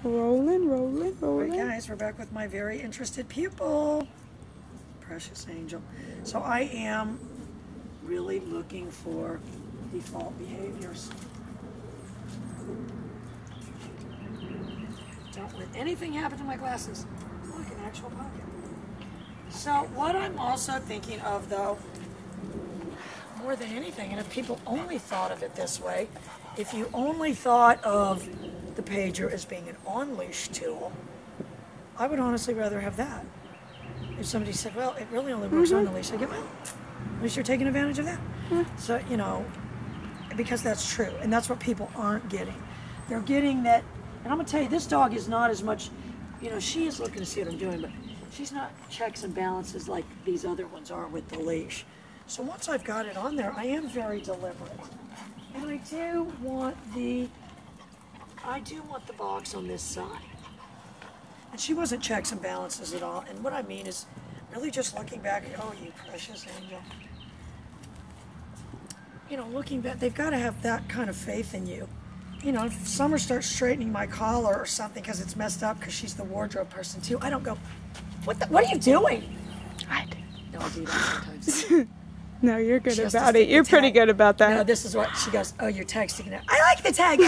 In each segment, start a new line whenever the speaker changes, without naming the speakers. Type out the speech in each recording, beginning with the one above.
Rolling, rolling, rolling.
Alright guys, we're back with my very interested pupil. Precious angel. So I am really looking for default behaviors. Don't let anything happen to my glasses. Look, an actual pocket. So what I'm also thinking of though, more than anything, and if people only thought of it this way, if you only thought of the pager as being an on-leash tool, I would honestly rather have that. If somebody said, well, it really only works on the leash, I get, well, at least you're taking advantage of that. So, you know, because that's true, and that's what people aren't getting. They're getting that, and I'm going to tell you, this dog is not as much, you know, she is looking to see what I'm doing, but she's not checks and balances like these other ones are with the leash. So once I've got it on there, I am very deliberate. And I do want the box on this side. And she wasn't checks and balances at all. And what I mean is really just looking back, oh, you precious angel. You know, looking back, they've got to have that kind of faith in you. You know, if Summer starts straightening my collar or something because it's messed up because she's the wardrobe person too, I don't go, what are you doing?
I do.
No, I do that sometimes.
No, you're good about it. You're pretty good about that.
No, this is what she goes, oh, you're texting it. I like the tag.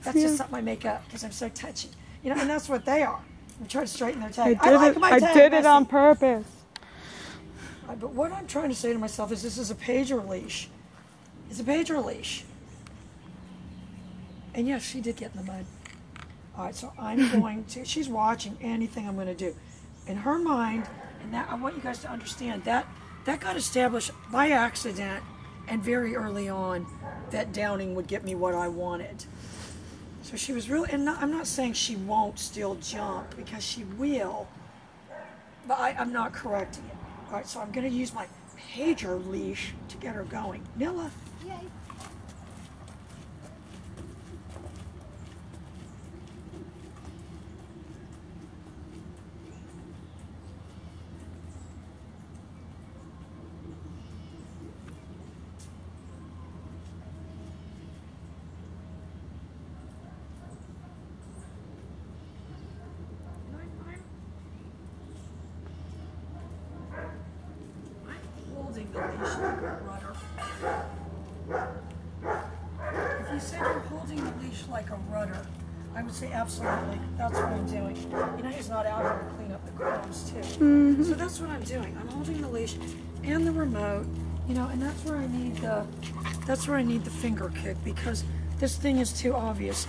That's just something I make up because I'm so touchy. You know, and that's what they are. I'm trying to straighten their tag.
I did it on purpose.
But what I'm trying to say to myself is this is a pager leash. It's a pager leash. And yes, she did get in the mud. All right, so I'm going to, she's watching anything I'm going to do. In her mind, and that I want you guys to understand, that got established by accident and very early on that downing would get me what I wanted. So she was really, and I'm not saying she won't still jump because she will, but I'm not correcting it. All right, so I'm going to use my pager leash to get her going. Nilla. Yay. The leash like a rudder. If you said you're holding the leash like a rudder, I would say absolutely. That's what I'm doing. You know, he's not out here to clean up the crumbs too. So that's what I'm doing. I'm holding the leash and the remote. You know, and that's where I need the finger kick because this thing is too obvious.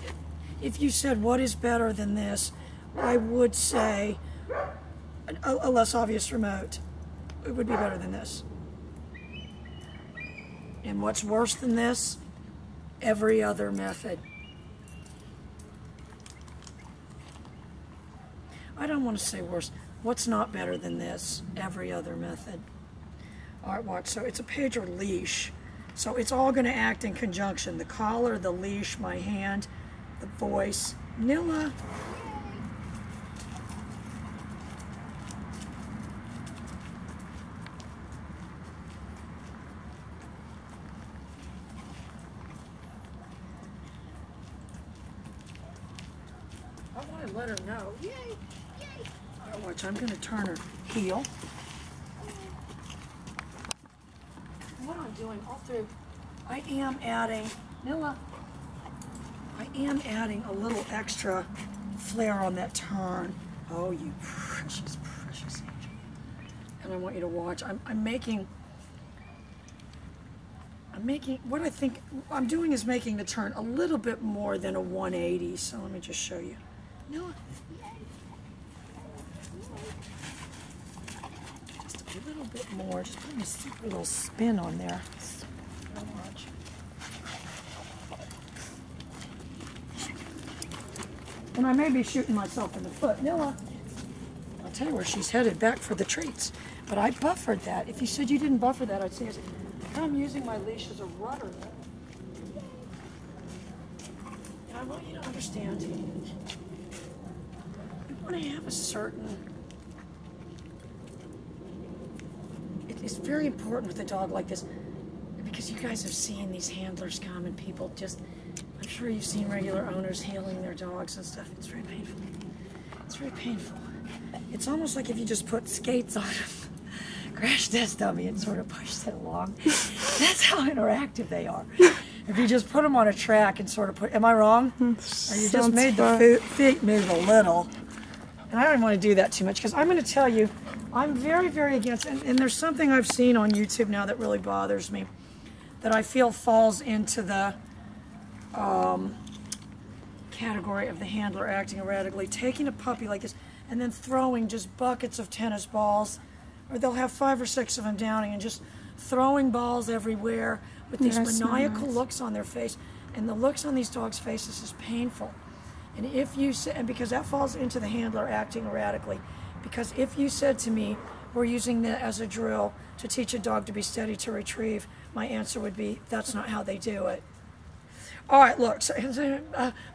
If you said what is better than this, I would say a less obvious remote. It would be better than this. And what's worse than this? Every other method. I don't want to say worse. What's not better than this? Every other method. All right, watch. So it's a pager leash. So it's all going to act in conjunction. The collar, the leash, my hand, the voice. Nilla. I want to let her know. Yay! Yay! All right, watch. I'm going to turn her heel. What I'm doing all through, I am adding, Nilla, I am adding a little extra flair on that turn. Oh, you precious, precious angel. And I want you to watch. I'm making, what I think I'm doing is making the turn a little bit more than a 180. So let me just show you. Nilla. Just a little bit more. Just put a super little spin on there. So much. And I may be shooting myself in the foot. Nilla, I'll tell you where she's headed, back for the treats. But I buffered that. If you said you didn't buffer that, I'd say I'm using my leash as a rudder. And I want you to understand, you want to have a certain, it's very important with a dog like this, because you guys have seen these handlers come and people just, sure you've seen regular owners healing their dogs and stuff. It's very painful. It's very painful. It's almost like if you just put skates on them, crash test dummy, and sort of pushed it along. That's how interactive they are. If you just put them on a track and sort of put, am I wrong? Or you just made the feet move a little. And I don't even want to do that too much because I'm going to tell you, I'm very, very against, and there's something I've seen on YouTube now that really bothers me, that I feel falls into the category of the handler acting erratically, taking a puppy like this and then throwing just buckets of tennis balls, or they'll have 5 or 6 of them downing and just throwing balls everywhere with these maniacal looks on their face. And the looks on these dogs' faces is painful. And if you say, and because that falls into the handler acting erratically, because if you said to me, we're using that as a drill to teach a dog to be steady to retrieve, my answer would be, that's not how they do it. All right, look, so,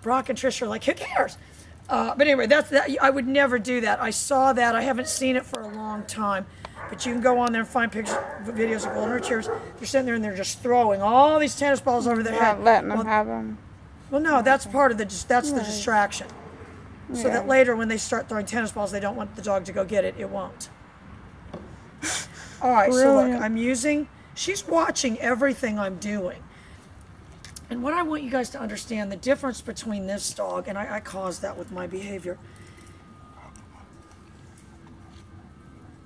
Brock and Trish are like, who cares? But anyway, I would never do that. I saw that. I haven't seen it for a long time. But you can go on there and find pictures, videos of golden retrievers. They're sitting there and they're just throwing all these tennis balls over their head.
Not letting them have them.
Well, no, that's part of the the distraction. So that later when they start throwing tennis balls, they don't want the dog to go get it. It won't. All right, so look, I'm using, she's watching everything I'm doing. And what I want you guys to understand, the difference between this dog, and I caused that with my behavior,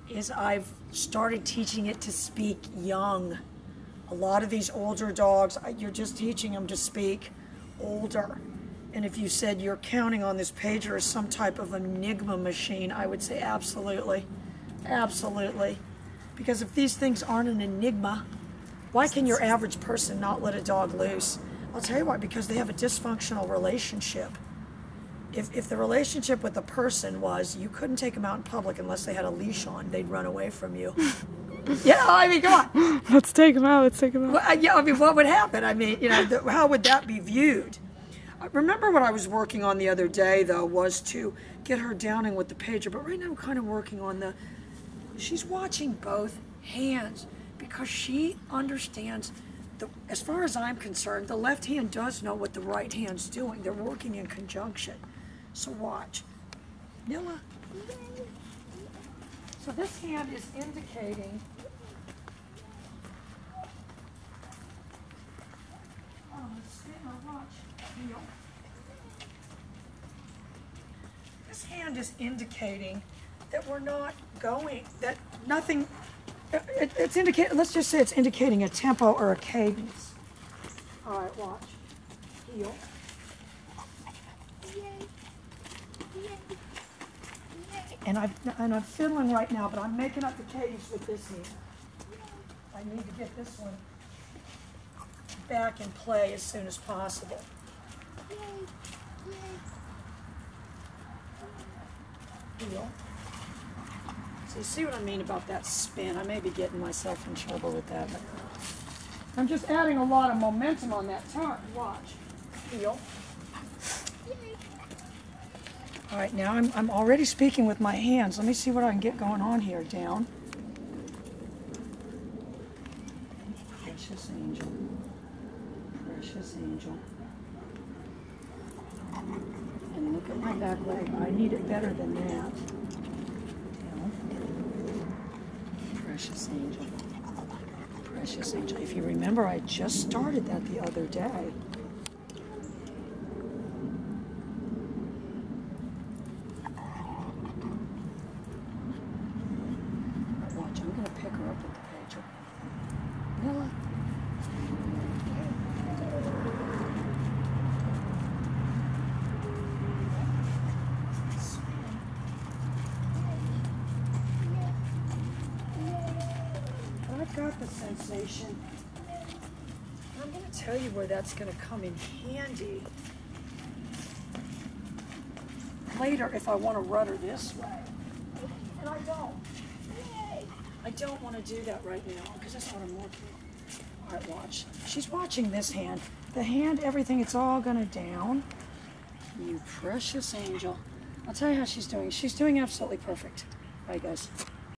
is I've started teaching it to speak young. A lot of these older dogs, you're just teaching them to speak older. And if you said you're counting on this pager as some type of enigma machine, I would say absolutely. Absolutely. Because if these things aren't an enigma, why can your average person not let a dog loose? I'll tell you why, because they have a dysfunctional relationship. If the relationship with the person was you couldn't take them out in public unless they had a leash on, they'd run away from you. Yeah, I mean, come on.
Let's take them out. Let's take them out.
Well, yeah, I mean, what would happen? I mean, you know, how would that be viewed? Remember what I was working on the other day, though, was to get her downing with the pager. But right now I'm kind of working on she's watching both hands because she understands, as far as I'm concerned, the left hand does know what the right hand's doing. They're working in conjunction. So watch. Nilla. So this hand is indicating. Oh, watch. This hand is indicating that we're not going, that nothing, it's indicating, let's just say it's indicating a tempo or a cadence. All right, watch. Heel. And I'm fiddling right now, but I'm making up the cadence with this hand. I need to get this one back in play as soon as possible. Heel. So you see what I mean about that spin? I may be getting myself in trouble with that, but I'm just adding a lot of momentum on that turn. Watch. Heel. All right, now I'm already speaking with my hands. Let me see what I can get going on here. Down. Precious angel. Precious angel. And look at my back leg. I need it better than that. Down. Precious angel. Precious angel. If you remember, I just started that the other day. Watch, I'm going to pick her up with the pager. Nilla. I've got the sensation. I'm going to tell you where that's going to come in handy later if I want to rudder this way. And I don't. I don't want to do that right now because that's what I'm working on. All right, watch. She's watching this hand. The hand, everything, it's all going to down. You precious angel. I'll tell you how she's doing. She's doing absolutely perfect. All right, guys.